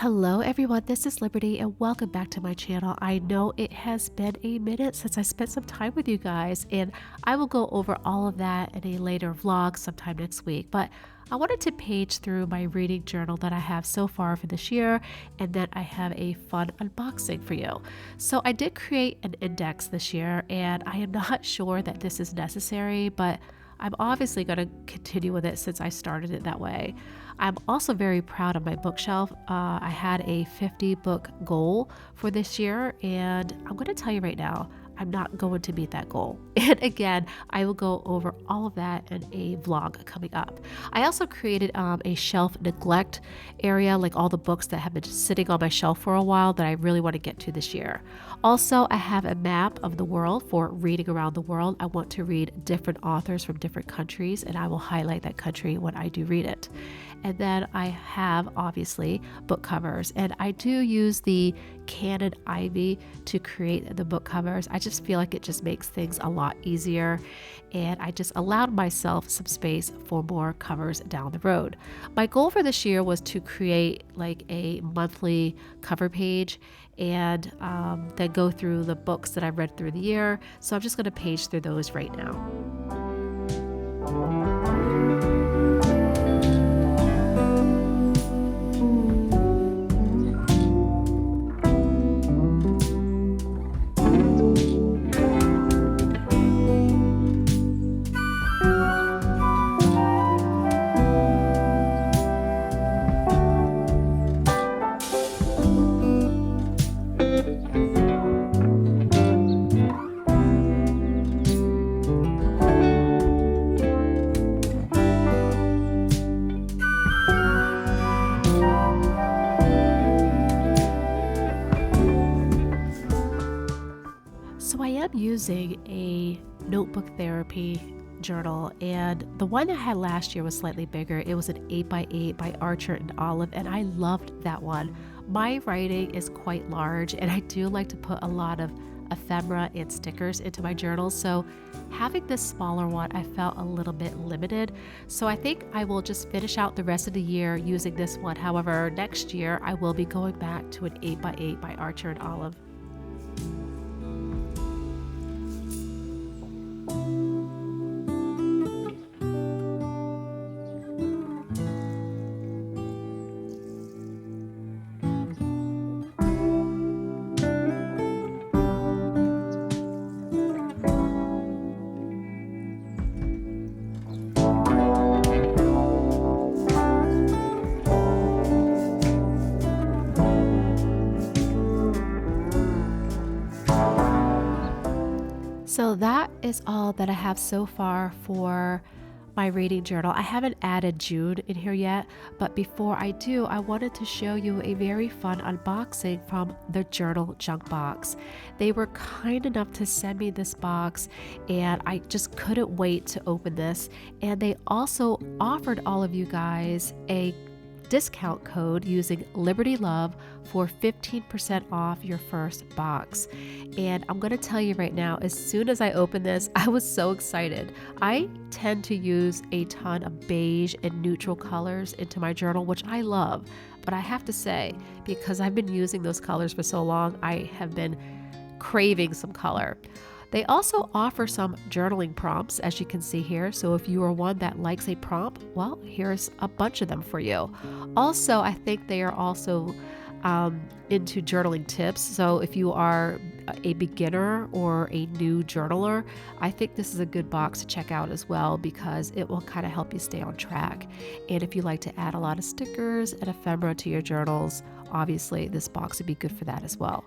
Hello everyone, this is Liberty and welcome back to my channel. I know it has been a minute since I spent some time with you guys, and I will go over all of that in a later vlog sometime next week. But I wanted to page through my reading journal that I have so far for this year, and then I have a fun unboxing for you. So I did create an index this year, and I am not sure that this is necessary, but I'm obviously going to continue with it since I started it that way. I'm also very proud of my bookshelf. I had a 50 book goal for this year, and I'm going to tell you right now, I'm not going to meet that goal. And again, I will go over all of that in a vlog coming up. I also created a shelf neglect area, like all the books that have been sitting on my shelf for a while that I really want to get to this year. Also, I have a map of the world for reading around the world. I want to read different authors from different countries, and I will highlight that country when I do read it. And then I have, obviously, book covers, and I do use the Canon Ivy to create the book covers. I just feel like it just makes things a lot easier, and I just allowed myself some space for more covers down the road. My goal for this year was to create like a monthly cover page and then go through the books that I've read through the year. So I'm just going to page through those right now. So I am using a notebook therapy journal, and the one I had last year was slightly bigger. It was an 8x8 by Archer and Olive, and I loved that one. My writing is quite large, and I do like to put a lot of ephemera and stickers into my journal, so having this smaller one I felt a little bit limited. So I think I will just finish out the rest of the year using this one. However, next year I will be going back to an 8x8 by Archer and Olive. So that is all that I have so far for my reading journal. I haven't added June in here yet, but before I do, I wanted to show you a very fun unboxing from the Journal Junk Box. They were kind enough to send me this box, and I just couldn't wait to open this. And they also offered all of you guys a discount code using Liberty Love for 15% off your first box. And I'm going to tell you right now, as soon as I opened this, I was so excited. I tend to use a ton of beige and neutral colors into my journal, which I love. But I have to say, because I've been using those colors for so long, I have been craving some color. They also offer some journaling prompts, as you can see here. So if you are one that likes a prompt, well, here's a bunch of them for you. Also, I think they are also into journaling tips. So if you are a beginner or a new journaler, I think this is a good box to check out as well, because it will kind of help you stay on track. And if you like to add a lot of stickers and ephemera to your journals, obviously this box would be good for that as well.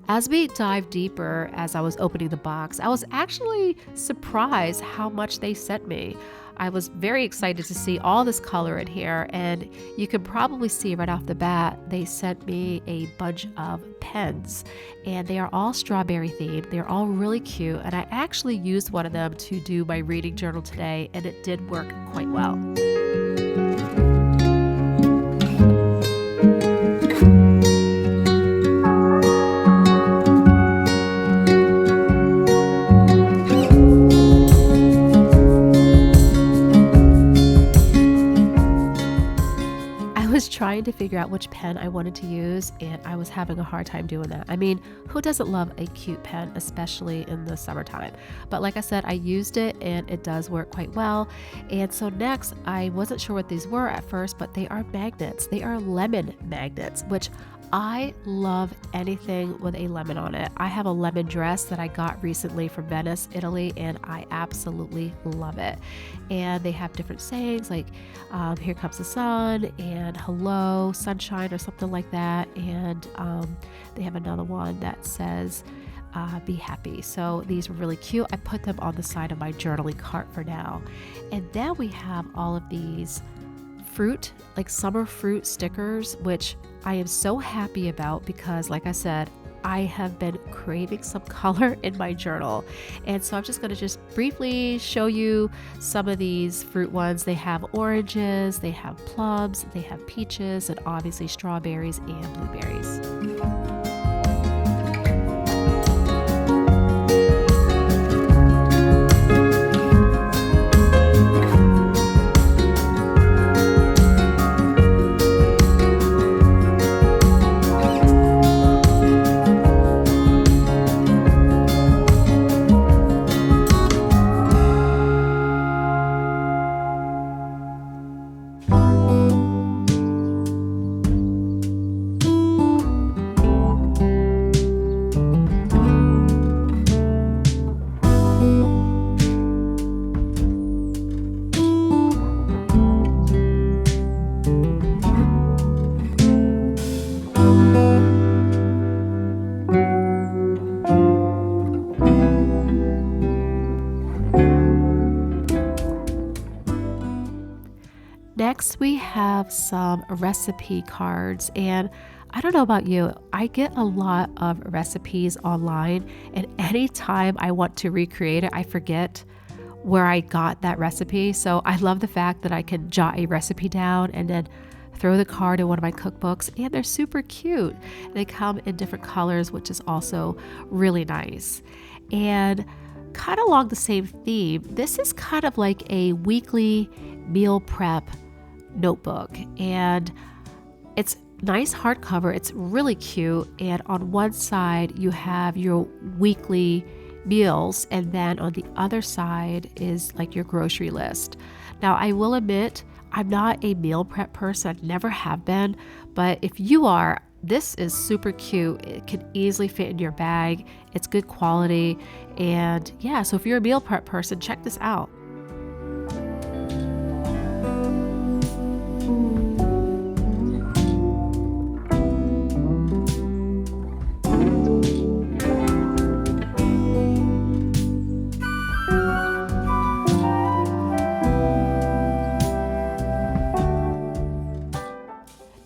As we dive deeper, as I was opening the box, I was actually surprised how much they sent me. I was very excited to see all this color in here, and you can probably see right off the bat, they sent me a bunch of pens, and they are all strawberry themed. They're all really cute, and I actually used one of them to do my reading journal today, and it did work quite well. trying to figure out which pen I wanted to use, and I was having a hard time doing that. I mean, who doesn't love a cute pen, especially in the summertime? But like I said, I used it and it does work quite well. And so next, I wasn't sure what these were at first, but they are magnets. They are lemon magnets, which I love anything with a lemon on it. I have a lemon dress that I got recently from Venice, Italy, and I absolutely love it. And they have different sayings like, here comes the sun, and hello, sunshine, or something like that. And they have another one that says, be happy. So these were really cute. I put them on the side of my journaling cart for now. And then we have all of these fruit, like summer fruit stickers, which I am so happy about because, like I said, I have been craving some color in my journal. And so I'm just going to just briefly show you some of these fruit ones. They have oranges, they have plums, they have peaches, and obviously strawberries and blueberries. Next, we have some recipe cards, and I don't know about you, I get a lot of recipes online, and anytime I want to recreate it, I forget where I got that recipe. So I love the fact that I can jot a recipe down and then throw the card in one of my cookbooks, and they're super cute. They come in different colors, which is also really nice. And kind of along the same theme, this is kind of like a weekly meal prep notebook, and it's nice hardcover. It's really cute, and on one side you have your weekly meals, and then on the other side is like your grocery list. Now, I will admit I'm not a meal prep person, never have been, but if you are, this is super cute. It can easily fit in your bag. It's good quality, and yeah, so if you're a meal prep person, check this out.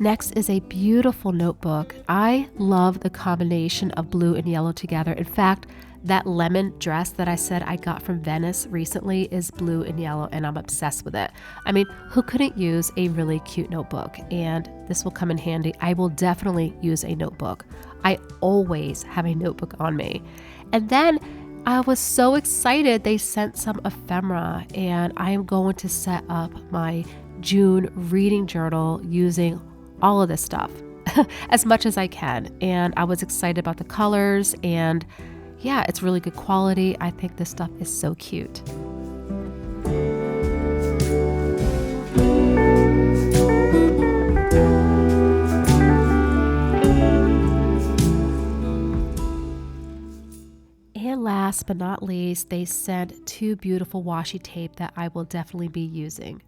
Next is a beautiful notebook. I love the combination of blue and yellow together. In fact, that lemon dress that I said I got from Venice recently is blue and yellow, and I'm obsessed with it. I mean, who couldn't use a really cute notebook? And this will come in handy. I will definitely use a notebook. I always have a notebook on me. And then I was so excited they sent some ephemera, and I am going to set up my June reading journal using all of this stuff as much as I can. And I was excited about the colors, and yeah, it's really good quality. I think this stuff is so cute. And last but not least, they sent 2 beautiful washi tape that I will definitely be using.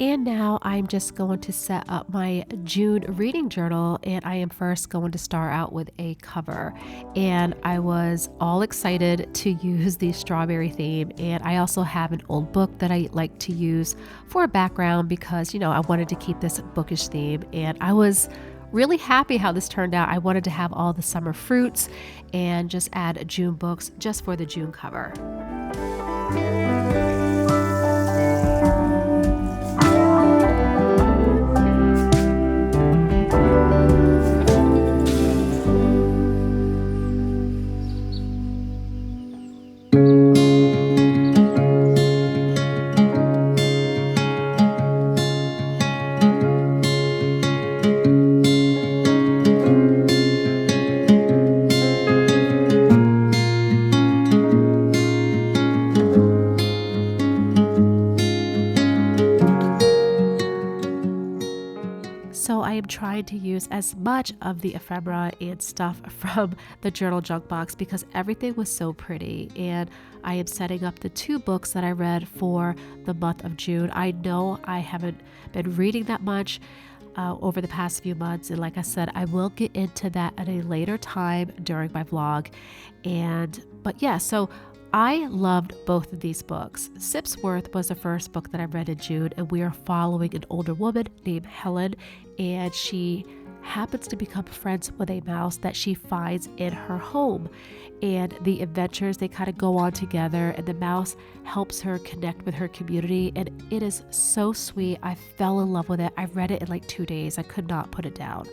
And now I'm just going to set up my June reading journal, and I am first going to start out with a cover. And I was all excited to use the strawberry theme, and I also have an old book that I like to use for a background because, you know, I wanted to keep this bookish theme, and I was really happy how this turned out. I wanted to have all the summer fruits and just add June books just for the June cover. trying to use as much of the ephemera and stuff from the journal junk box because everything was so pretty. And I am setting up the 2 books that I read for the month of June. I know I haven't been reading that much over the past few months. And like I said, I will get into that at a later time during my vlog. But yeah, so I loved both of these books. Sipsworth was the first book that I read in June, and we are following an older woman named Helen, and she happens to become friends with a mouse that she finds in her home. And the adventures, they kind of go on together, and the mouse helps her connect with her community, and it is so sweet. I fell in love with it. I read it in like 2 days. I could not put it down.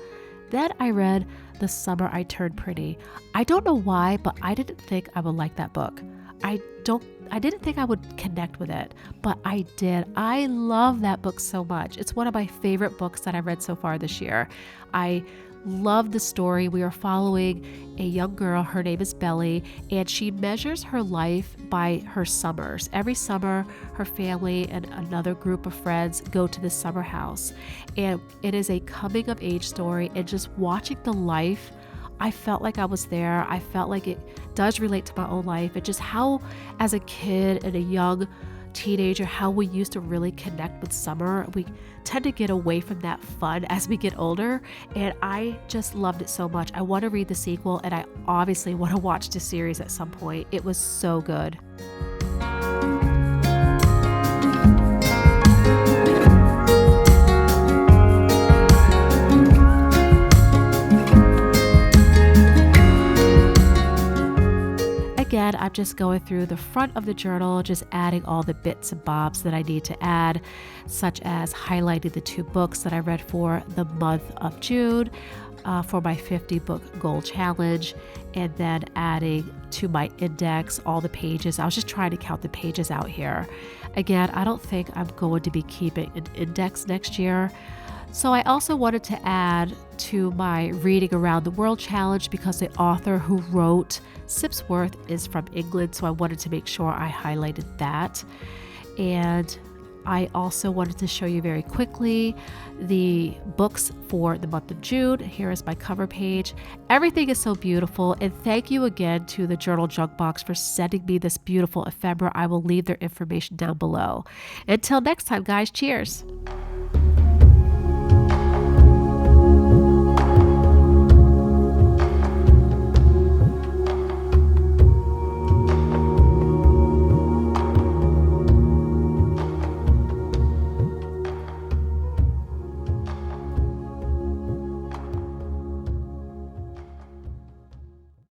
Then I read The Summer I Turned Pretty. I don't know why, but I didn't think I would like that book. I didn't think I would connect with it, but I did. I love that book so much. It's one of my favorite books that I've read so far this year. I love the story. We are following a young girl. Her name is Belly, and she measures her life by her summers. Every summer, her family and another group of friends go to the summer house, and it is a coming of age story. And just watching the life, I felt like I was there. I felt like it does relate to my own life, and just how, as a kid and a young teenager, how we used to really connect with summer. We tend to get away from that fun as we get older, and I just loved it so much. I want to read the sequel, and I obviously want to watch the series at some point. It was so good. Again, I'm just going through the front of the journal, just adding all the bits and bobs that I need to add, such as highlighting the 2 books that I read for the month of June for my 50 book goal challenge, and then adding to my index all the pages. I was just trying to count the pages out here. Again, I don't think I'm going to be keeping an index next year. So I also wanted to add to my Reading Around the World challenge because the author who wrote Sipsworth is from England, so I wanted to make sure I highlighted that. And I also wanted to show you very quickly the books for the month of June. Here is my cover page. Everything is so beautiful, and thank you again to the Journal Junk Box for sending me this beautiful ephemera. I will leave their information down below. Until next time, guys, cheers.